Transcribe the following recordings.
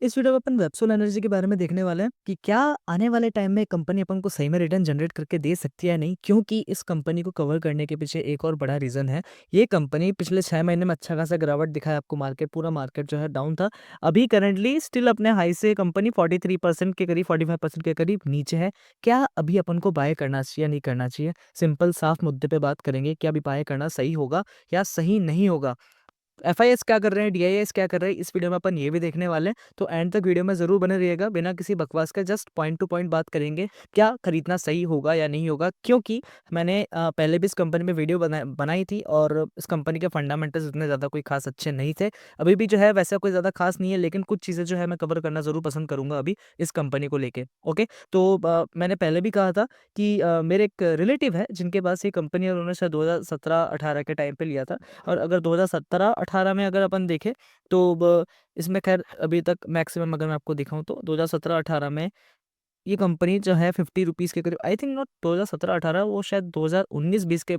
इस वीडियो में अपन वेबसोल एनर्जी के बारे में देखने वाले हैं कि क्या आने वाले टाइम में कंपनी अपन को सही में रिटर्न जनरेट करके दे सकती है या नहीं, क्योंकि इस कंपनी को कवर करने के पीछे एक और बड़ा रीजन है। ये कंपनी पिछले 6 महीने में अच्छा खासा गिरावट दिखाया आपको। मार्केट पूरा मार्केट जो है डाउन था। अभी करंटली स्टिल अपने हाई से कंपनी 43% के करीब 45% के करीब नीचे है। क्या अभी अपन को बाय करना चाहिए या नहीं करना चाहिए? सिंपल साफ मुद्दे पे बात करेंगे। क्या अभी बाय करना सही होगा या सही नहीं होगा? एफआईएस क्या कर रहे हैं, डीआईएस क्या कर रहे हैं, इस वीडियो में अपन ये भी देखने वाले हैं। तो एंड तक वीडियो में जरूर बने रहिएगा। बिना किसी बकवास के जस्ट पॉइंट टू पॉइंट बात करेंगे। क्या खरीदना सही होगा या नहीं होगा, क्योंकि मैंने पहले भी इस कंपनी में वीडियो बनाई थी और इस कंपनी के फंडामेंटल्स इतने ज़्यादा कोई खास अच्छे नहीं थे। अभी भी जो है वैसा कोई ज़्यादा खास नहीं है, लेकिन कुछ चीज़ें जो है मैं कवर करना जरूर पसंद करूंगा अभी इस कंपनी को लेके। ओके, तो मैंने पहले भी कहा था कि मेरे एक रिलेटिव है जिनके पास ये कंपनी है। उन्होंने शायद 2017-18 के टाइम पे लिया था। और अगर 2017-18 में अगर अपन देखें तो इसमें खैर अभी तक मैक्सिमम अगर मैं आपको दिखाऊं तो 2017-18 में ये कंपनी जो है 50 रुपीज़ के करीब, आई थिंक नॉट 2017-18, वो शायद 2019-20 के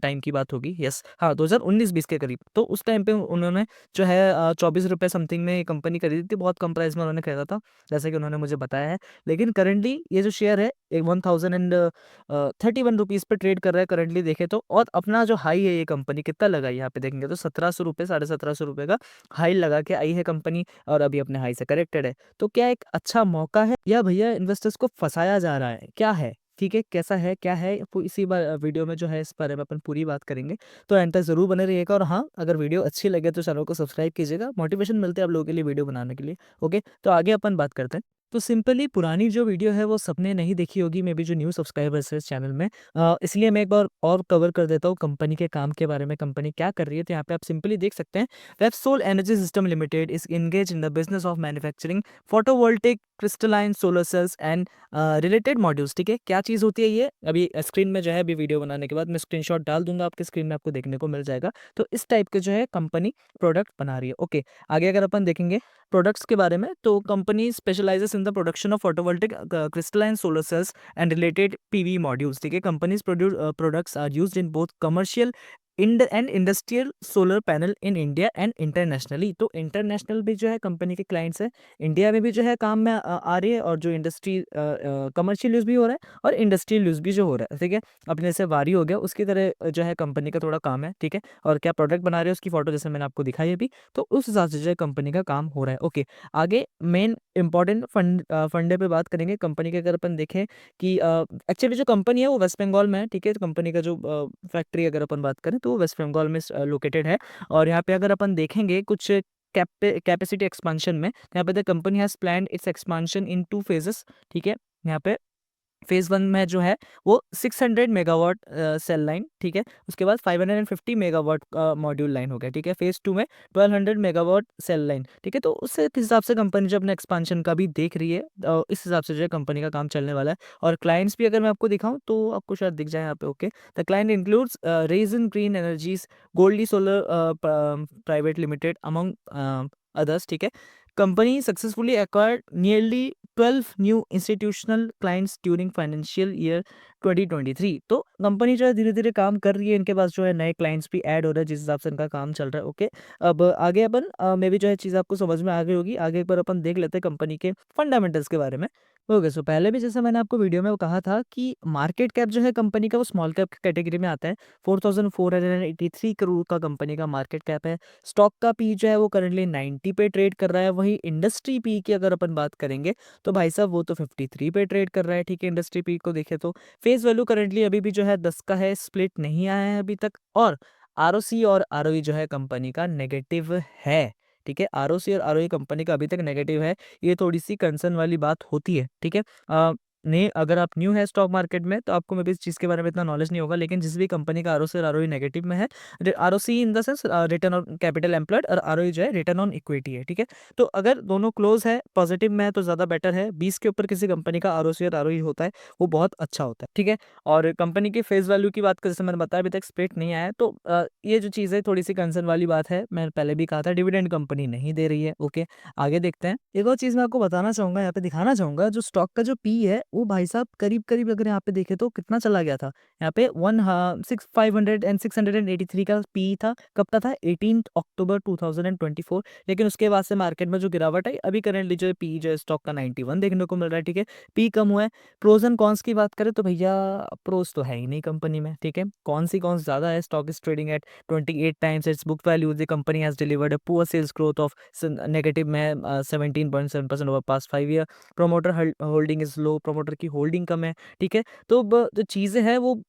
टाइम की बात होगी। यस, हाँ, 2019-20 के करीब। तो उस टाइम पे उन्होंने जो है 24 रुपये समथिंग में ये कंपनी खरीदी थी। बहुत कम प्राइस में उन्होंने खरीदा था, जैसे कि उन्होंने मुझे बताया है। लेकिन करंटली ये जो शेयर है 1031 रुपीज़ पे ट्रेड कर रहा है करंटली देखे तो। और अपना जो हाई है ये कंपनी कितना लगा है यहाँ पे देखेंगे तो 1700 रुपये, 1750 रुपये का हाई लगा के आई है कंपनी। और अभी अपने हाई से करेक्टेड है। तो क्या एक अच्छा मौका है या भैया इन्वेस्टर्स को फंसाया जा रहा है, क्या है? ठीक है, कैसा है, क्या है, इसी बार वीडियो में जो है इस बारे में अपन पूरी बात करेंगे। तो एंड तक जरूर बने रहिएगा। और हाँ, अगर वीडियो अच्छी लगे तो चैनल को सब्सक्राइब कीजिएगा। मोटिवेशन मिलते हैं आप लोगों के लिए वीडियो बनाने के लिए। ओके, तो आगे अपन बात करते हैं। तो सिंपली पुरानी जो वीडियो है वो सबने नहीं देखी होगी, मे बी जो न्यू सब्सक्राइबर्स है इस चैनल में। इसलिए मैं एक बार और कवर कर देता हूँ कंपनी के काम के बारे में, कंपनी क्या कर रही है। तो यहाँ पे आप सिंपली देख सकते हैं, Websol energy system limited is engage in the business of manufacturing photovoltaic crystalline solar cells and related modules. ठीक है, क्या चीज़ होती है ये? अभी स्क्रीन में जो है अभी वीडियो बनाने के बाद मैं स्क्रीनशॉट डाल दूंगा आपके स्क्रीन में, आपको देखने को मिल जाएगा। तो इस टाइप के जो है कंपनी प्रोडक्ट बना रही है। ओके, आगे अगर अपन देखेंगे प्रोडक्ट्स के बारे में, तो company specialises in the production of photovoltaic crystalline solar cells and related PV modules. ठीक है, companies products are used in both commercial and industrial solar panel in India and internationally. तो इंटरनेशनल भी जो है कंपनी के clients है, India में भी जो है काम में आ रही है। और जो इंडस्ट्री कमर्शियल यूज़ भी हो रहा है और इंडस्ट्रियल यूज़ भी जो हो रहा है। ठीक है, अपने से वारी हो गया उसकी तरह जो है कंपनी का थोड़ा काम है। ठीक है, और क्या प्रोडक्ट बना रहे हैं उसकी फोटो जैसे मैंने आपको दिखाई अभी, तो उस हिसाब से जो है कंपनी का काम हो रहा है। ओके, आगे मेन इंपॉर्टेंट फंडे पे बात करेंगे कंपनी के। अगर अपन देखें कि एक्चुअली जो कंपनी है वो वेस्ट बंगाल में है। ठीक है, तो कंपनी का जो फैक्ट्री अगर अपन बात करें तो वो वेस्ट बंगाल में लोकेटेड है। और यहाँ पे अगर अपन देखेंगे कुछ कैपेसिटी एक्सपांशन में, यहाँ पे the company has planned it's expansion in 2 phases। ठीक है, यहाँ पे फेज 1 में जो है वो 600 मेगावाट सेल लाइन। ठीक है, उसके बाद 550 मेगावाट मॉड्यूल लाइन हो गया। ठीक है, फेज 2 में 1200 मेगावाट सेल लाइन। ठीक है, तो उस हिसाब से कंपनी जो अपने एक्सपांशन का भी देख रही है, इस हिसाब से जो है कंपनी का काम चलने वाला है। और क्लाइंट्स भी अगर मैं आपको दिखाऊं तो आपको शायद दिख जाए यहाँ पे। Okay, the client includes Rayzon green energies, Goldi solar private limited among others. ठीक है, company successfully acquired nearly 12 new institutional clients during financial year 2023। तो कंपनी जो है धीरे धीरे काम कर रही है, इनके पास जो है नए क्लाइंट्स भी ऐड हो रहे हैं जिस हिसाब से इनका काम चल रहा है। ओके, अब आगे अपन मे भी जो है चीज़ आपको समझ में आ गई होगी। आगे एक बार अपन देख लेते हैं कंपनी के फंडामेंटल्स के बारे में। ओके, सो पहले भी जैसे मैंने आपको वीडियो में वो कहा था कि मार्केट कैप जो है कंपनी का वो स्मॉल कैप कैटेगरी में आता है। 4483 करोड़ का कंपनी का मार्केट कैप है। स्टॉक का पी जो है वो करंटली 90 पे ट्रेड कर रहा है। वही इंडस्ट्री पी की अगर अपन बात करेंगे तो भाई साहब वो तो 53 पे ट्रेड कर रहा है। ठीक है, इंडस्ट्री पी को देखे तो फेस वैल्यू करंटली अभी भी जो है 10 का है, स्प्लिट नहीं आया है अभी तक। और आरओसी और आरओई जो है कंपनी का नेगेटिव है। ठीक है, आरओसी और आरओई कंपनी का अभी तक नेगेटिव है। ये थोड़ी सी कंसर्न वाली बात होती है। ठीक है, ने अगर आप न्यू है स्टॉक मार्केट में तो आपको मे भी इस चीज़ के बारे में इतना नॉलेज नहीं होगा, लेकिन जिस भी कंपनी का आरओसी और आरओई नेगेटिव में है, ROC in the sense return on capital employed, और आरओई जो है रिटर्न ऑन इक्विटी है। ठीक है, तो अगर दोनों क्लोज है, पॉजिटिव में है तो ज़्यादा बेटर है। 20 के ऊपर किसी कंपनी का आरओसी और आरओई होता है वो बहुत अच्छा होता है। ठीक है, और कंपनी की फेस वैल्यू की बात करें, जैसे मैंने बताया अभी तक स्प्लिट नहीं आया है, तो ये जो चीज़ है थोड़ी सी कंसर्न वाली बात है। मैंने पहले भी कहा था डिविडेंड कंपनी नहीं दे रही है। ओके, आगे देखते हैं। एक और चीज़ मैं आपको बताना चाहूँगा, यहाँ पे दिखाना चाहूँगा, जो स्टॉक का जो पी है वो भाई साहब करीब-करीब अगर यहाँ पे देखें तो कितना चला गया था? यहाँ पे 1 6 500 एंड 683 का पीई था। कब का था? 18th अक्टूबर 2024। लेकिन उसके बाद से मार्केट में जो गिरावट आई, अभी करंटली जो है पीई जो है स्टॉक का 91 देखने को मिल रहा है, ठीक है? पी कम हुआ है। प्रोस एंड कॉन्स की बात करें तो भैया प्रोस तो है ही नहीं कंपनी में, ठीक है? कौन-सी कॉन्स ज़्यादा है, stock is trading at 28 times its book value, the company has delivered a poor sales growth of negative में 17.7% over past 5 year. Promoter holding is low, promoter की होल्डिंग कम है, ठीक है? तो जो चीज़ें हैं वो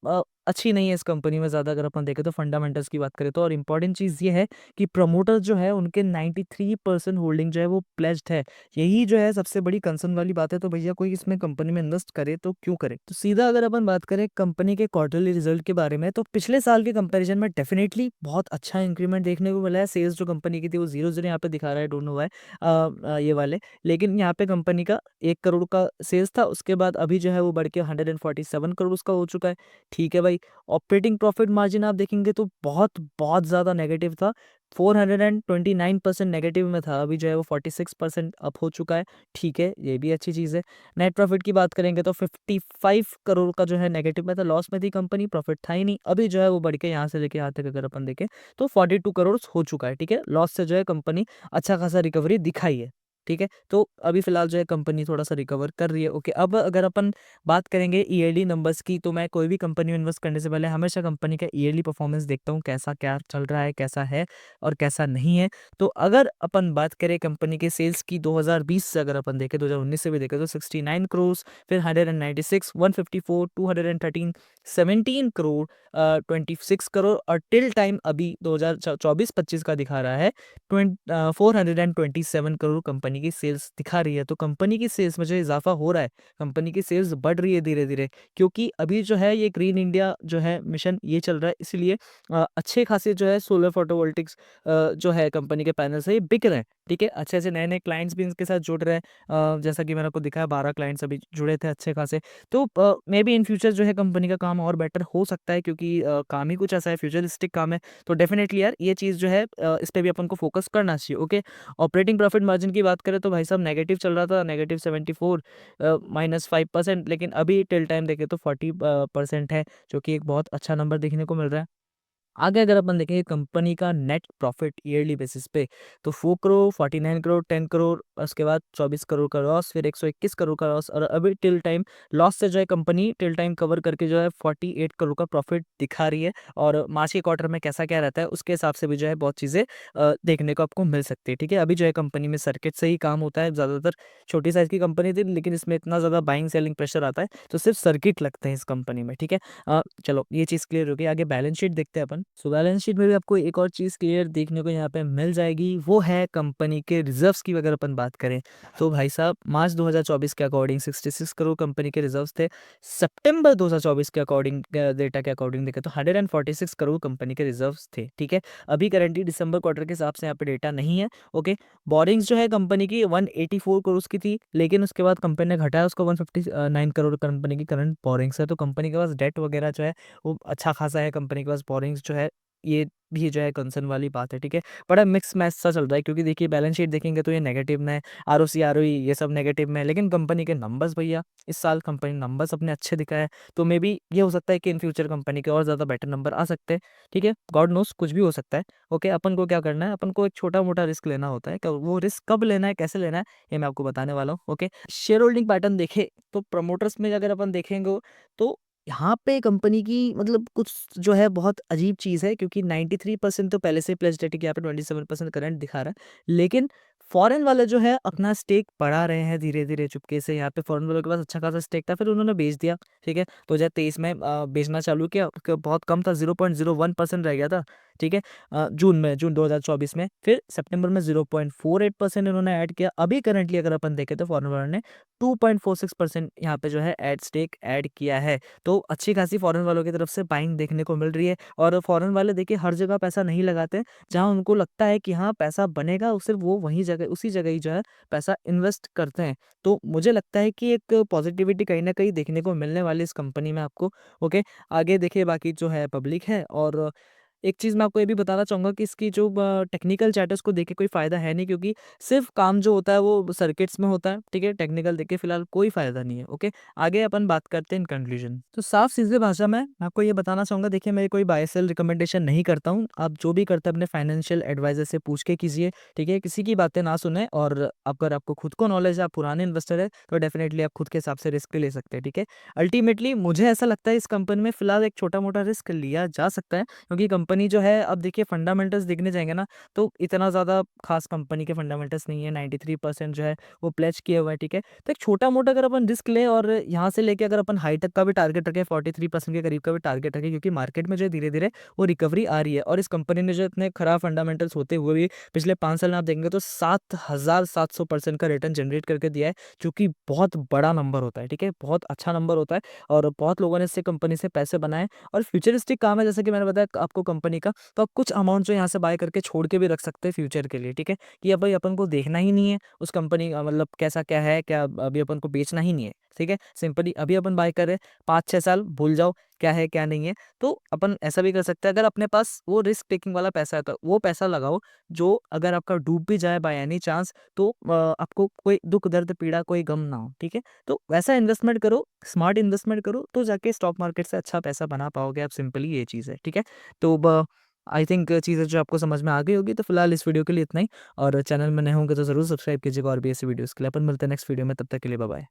अच्छी नहीं है इस कंपनी में ज़्यादा, अगर अपन देखें तो फंडामेंटल्स की बात करें तो। और इम्पॉर्टेंट चीज़ ये है कि प्रमोटर जो है उनके 93% होल्डिंग जो है वो प्लेज्ड है। यही जो है सबसे बड़ी कंसर्न वाली बात है। तो भैया कोई इसमें कंपनी में इन्वेस्ट करे तो क्यों करे? तो सीधा अगर अपन बात करें कंपनी के क्वार्टरली रिजल्ट के बारे में, तो पिछले साल के कंपैरिजन में डेफिनेटली बहुत अच्छा इंक्रीमेंट देखने को मिला है। सेल्स जो कंपनी की थी वो 0-0 यहाँ पे दिखा रहा है, डोंट नो व्हाई ये वाले। लेकिन यहाँ पे कंपनी का 1 करोड़ का सेल्स था, उसके बाद अभी जो है वो बढ़ के 147 करोड़ उसका हो चुका है। ठीक है भाई। ऑपरेटिंग प्रॉफिट मार्जिन आप देखेंगे तो बहुत ज़्यादा नेगेटिव था। 429% नेगेटिव में था, अभी जो है वो 46% अप हो चुका है। ठीक है, ये भी अच्छी चीज़ है। नेट प्रॉफिट की बात करेंगे तो 55 करोड़ का जो है नेगेटिव में था, लॉस में थी कंपनी, प्रॉफिट था ही नहीं। अभी जो है वो बढ़ के यहाँ से लेके यहाँ तक अगर अपन देखें तो 42 करोड़ हो चुका है, ठीक है? लॉस से जो है कंपनी अच्छा खासा रिकवरी दिखाई है, ठीक है? तो अभी फिलहाल जो है कंपनी थोड़ा-सा रिकवर कर रही है, ओके। अब अगर अपन बात करेंगे ईयरली नंबर्स की, तो मैं कोई भी कंपनी में इन्वेस्ट करने से पहले हमेशा कंपनी का ईयरली परफॉर्मेंस देखता हूँ, कैसा क्या चल रहा है, कैसा है और कैसा नहीं है। तो अगर अपन बात करें कंपनी के सेल्स की 2020 से अगर अपन देखें, 2019 से भी देखें तो 69 करोड़, फिर 196, 154, 213, 17 करोड़, 26 करोड़ और टिल टाइम अभी 2024-25 का दिखा रहा है 427 करोड़ कंपनी की सेल्स दिखा रही है। तो कंपनी की सेल्स में जो इजाफा हो रहा है, कंपनी की सेल्स बढ़ रही है धीरे-धीरे, क्योंकि अभी जो है ये ग्रीन इंडिया जो है मिशन ये चल रहा है, इसलिए अच्छे खासे जो है सोलर फोटोवोल्टिक्स जो है कंपनी के पैनल्स है ये बिक रहे हैं, ठीक है? अच्छे-अच्छे नए-नए क्लाइंट्स भी इनके साथ जुड़ रहे हैं। जैसा कि मैंने आपको दिखाया 12 क्लाइंट्स अभी जुड़े थे अच्छे खासे। तो मे बी इन फ्यूचर जो है कंपनी का काम और बेटर हो सकता है, क्योंकि काम ही कुछ ऐसा है, फ्यूचरिस्टिक काम है। तो डेफिनिटली यार ये चीज़ जो है इस पे भी अपन को फोकस करना चाहिए, ओके। ऑपरेटिंग प्रॉफिट मार्जिन की बात करें तो भाई साहब नेगेटिव चल रहा था, नेगेटिव 74 -5%, लेकिन अभी टिल टाइम देखें तो 40 परसेंट है, जो कि एक बहुत अच्छा नंबर देखने को मिल रहा है। आगे अगर अपन देखें कंपनी का नेट प्रॉफिट ईयरली बेसिस पे, तो 4 करोड़, 49 करोड़, 10 करोड़, उसके बाद 24 करोड़ का लॉस, फिर 121 करोड़ का लॉस, और अभी टिल टाइम लॉस से जो है कंपनी टिल टाइम कवर करके जो है 48 करोड़ का प्रॉफिट दिखा रही है। और मार्च के क्वार्टर में कैसा क्या रहता है उसके हिसाब से भी जो है बहुत चीज़ें देखने को आपको मिल सकती है, ठीक है? अभी जो है कंपनी में सर्किट से ही काम होता है, ज़्यादातर छोटी साइज़ की कंपनी थी, लेकिन इसमें इतना ज़्यादा बाइंग सेलिंग प्रेशर आता है, तो सिर्फ सर्किट लगते हैं इस कंपनी में, ठीक है? चलो ये चीज़ क्लियर हो गई। आगे बैलेंस शीट देखते हैं अपन। सो बैलेंस शीट में भी आपको एक और चीज़ क्लियर देखने को यहाँ पे मिल जाएगी, वो है कंपनी के रिजर्व्स की अगर अपन बात करें, तो भाई साहब मार्च 2024 के अकॉर्डिंग 66 करोड़ कंपनी के रिजर्व्स थे। सितंबर 2024 के अकॉर्डिंग डेटा के अकॉर्डिंग देखें तो 146 करोड़ कंपनी के रिजर्व्स थे, ठीक है? अभी करंटली दिसंबर क्वार्टर के हिसाब से यहाँ पे डेटा नहीं है, ओके। बोरिंग्स जो है कंपनी की 184 करोड़ की थी, लेकिन उसके बाद कंपनी ने घटाया उसको 159 करोड़ कंपनी की करंट बोरिंग्स है। तो कंपनी के पास डेट वगैरह जो है वो अच्छा खासा है, कंपनी के पास बोरिंग्स जो है ये भी जो है कंसर्न वाली बात है, ठीक है? बड़ा मिक्स मैच सा चल रहा है, क्योंकि देखिए बैलेंस शीट देखेंगे तो ये नेगेटिव में है, आरओसी आरओई ये सब नेगेटिव में है, लेकिन कंपनी के नंबर्स भैया इस साल कंपनी नंबर्स अपने अच्छे दिखाए हैं। तो मे बी ये हो सकता है कि इन फ्यूचर कंपनी के और ज़्यादा बेटर नंबर आ सकते हैं, ठीक है? गॉड नोस कुछ भी हो सकता है, ओके। अपन को क्या करना है, अपन को एक छोटा मोटा रिस्क लेना होता है, वो रिस्क कब लेना है, कैसे लेना है, ये मैं आपको बताने वाला हूँ, ओके। शेयर होल्डिंग पैटर्न देखे तो प्रमोटर्स में अगर अपन देखेंगे तो यहाँ पे कंपनी की मतलब कुछ जो है बहुत अजीब चीज़ है, क्योंकि 93% तो पहले से ही प्लेज्ड है, ठीक है? यहाँ पे 27% करंट दिखा रहा है, लेकिन फॉरेन वाले जो है अपना स्टेक बढ़ा रहे हैं धीरे-धीरे चुपके से। यहाँ पे फॉरेन वालों के पास अच्छा खासा स्टेक था, फिर उन्होंने बेच दिया, ठीक है? 2023 में बेचना चालू किया, बहुत कम था, 0.01% रह गया था, ठीक है? जून 2024 में, फिर सितंबर में 0.48% इन्होंने ऐड किया। अभी करंटली अगर अपन देखें तो फॉरेन वालों ने 2.46% यहाँ पे जो है स्टेक ऐड किया है। तो अच्छी खासी फॉरेन वालों की तरफ से बाइंग देखने को मिल रही है। और फॉरेन वाले देखिए हर जगह पैसा नहीं लगाते, जहाँ उनको लगता है कि हाँ पैसा बनेगा, सिर्फ वो वहीं जगह उसी जगह ही जो है पैसा इन्वेस्ट करते हैं। तो मुझे लगता है कि एक पॉजिटिविटी कहीं ना कहीं देखने को मिलने वाली इस कंपनी में आपको, ओके। आगे देखिए बाकी जो है पब्लिक है, और एक चीज़ मैं आपको ये भी बताना चाहूँगा कि इसकी जो टेक्निकल चैट है उसको देख के कोई फ़ायदा है नहीं, क्योंकि सिर्फ़ काम जो होता है वो सर्किट्स में होता है, ठीक है? टेक्निकल देख के फ़िलहाल कोई फ़ायदा नहीं है, ओके? आगे अपन बात करते हैं इन कंक्लूजन। तो साफ-सीधे भाषा में मैं आपको ये बताना चाहूँगा, देखिए मैं कोई बाय सेल रिकमेंडेशन नहीं करता हूँ। आप जो भी करते हैं अपने फाइनेंशियल एडवाइज़र से पूछ के कीजिए, ठीक है? किसी की बातें ना सुनें, और अगर आपको खुद को नॉलेज है, आप पुराने इन्वेस्टर हैं, तो डेफ़िनेटली आप खुद के हिसाब से रिस्क भी ले सकते हैं, ठीक है? अल्टीमेटली मुझे ऐसा लगता है इस कंपनी में फ़िलहाल एक छोटा-मोटा रिस्क लिया जा सकता है, क्योंकि कंपनी जो है, अब देखिए फंडामेंटल्स देखने जाएँगे ना, तो इतना ज़्यादा ख़ास कंपनी के फंडामेंटल्स नहीं है, 93% जो है वो प्लेज किए हुए हैं, ठीक है? तो एक छोटा-मोटा अगर अपन रिस्क लें और यहाँ से लेके अगर अपन हाई तक का भी टारगेट रखें, 43% के करीब का भी टारगेट रखें, क्योंकि मार्केट में जो है धीरे-धीरे वो रिकवरी आ रही है, और इस कंपनी ने जो इतने खराब फंडामेंटल्स होते हुए भी पिछले 5 साल में आप देखेंगे तो 7700% का रिटर्न जनरेट करके दिया है, जो कि बहुत बड़ा नंबर होता है, ठीक है? बहुत अच्छा नंबर होता है, और बहुत लोगों ने इससे कंपनी से पैसे बनाए, और फ्यूचरिस्टिक काम है, जैसे कि मैंने बताया आपको कंपनी का, तो आप कुछ अमाउंट जो यहाँ से बाय करके छोड़ के भी रख सकते हैं फ्यूचर के लिए, ठीक है? कि अब भाई अपन को देखना ही नहीं है उस कंपनी का, मतलब कैसा क्या है, क्या अभी अपन को बेचना ही नहीं है, ठीक है? सिंपली अभी अपन बाय कर रहे हैं, 5-6 साल भूल जाओ क्या है, क्या नहीं है। तो अपन ऐसा भी कर सकते हैं, अगर अपने पास वो रिस्क टेकिंग वाला पैसा है, तो वो पैसा लगाओ, जो अगर आपका डूब भी जाए बाय एनी चांस, तो आपको कोई दुःख, दर्द, पीड़ा, कोई गम ना हो, ठीक है? तो वैसा इन्वेस्टमेंट करो, स्मार्ट इन्वेस्टमेंट करो, तो जाके स्टॉक मार्केट से अच्छा पैसा बना पाओगे आप, सिंपली ये चीज़ है, ठीक है? तो ब आई थिंक चीज़ें जो आपको समझ में आ गई होगी, तो फिलहाल इस वीडियो के लिए इतना ही, और चैनल में नए होंगे तो ज़रूर सब्सक्राइब कीजिएगा और भी ऐसी वीडियोज़ के लिए। अपन मिलते हैं नेक्स्ट वीडियो में, तब तक के लिए बाय बाय।